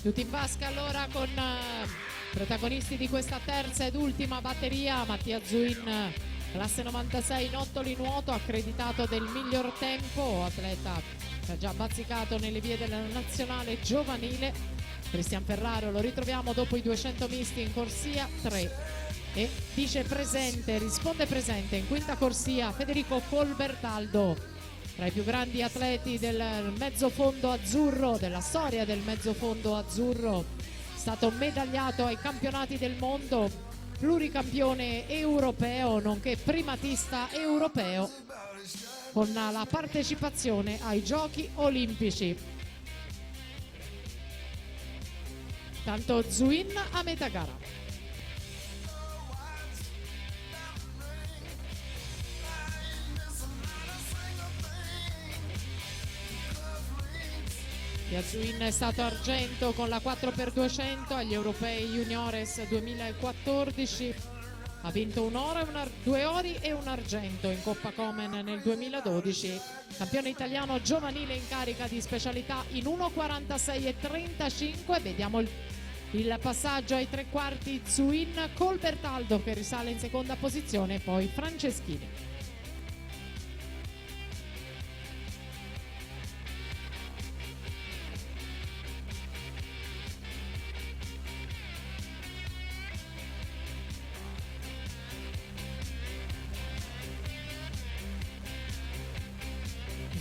Tutti in vasca allora con protagonisti di questa terza ed ultima batteria. Mattia Zuin, classe 96 in ottoli nuoto, accreditato del miglior tempo, atleta che ha già bazzicato nelle vie della nazionale giovanile. Cristian Ferraro lo ritroviamo dopo i 200 misti in corsia 3 e dice presente, risponde presente in quinta corsia Federico Colbertaldo, tra i più grandi atleti del mezzofondo azzurro, della storia del mezzofondo azzurro, stato medagliato ai campionati del mondo, pluricampione europeo nonché primatista europeo con la partecipazione ai giochi olimpici. Tanto Zuin a metà gara. Zuin è stato argento con la 4x200 agli Europei Juniores 2014, ha vinto 2 ori e un argento in Coppa Komen nel 2012, campione italiano giovanile in carica di specialità in 1,46 e 35. Vediamo il passaggio ai tre quarti, Zuin, Colbertaldo che risale in seconda posizione, poi Franceschini.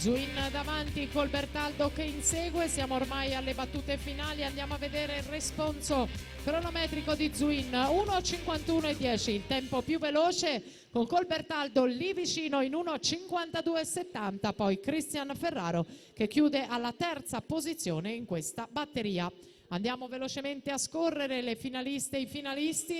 Zuin davanti, Colbertaldo che insegue, siamo ormai alle battute finali, andiamo a vedere il responso cronometrico di Zuin, 1:51,10, il tempo più veloce con Colbertaldo lì vicino in 1:52,70, poi Cristian Ferraro che chiude alla terza posizione in questa batteria. Andiamo velocemente a scorrere le finaliste e i finalisti.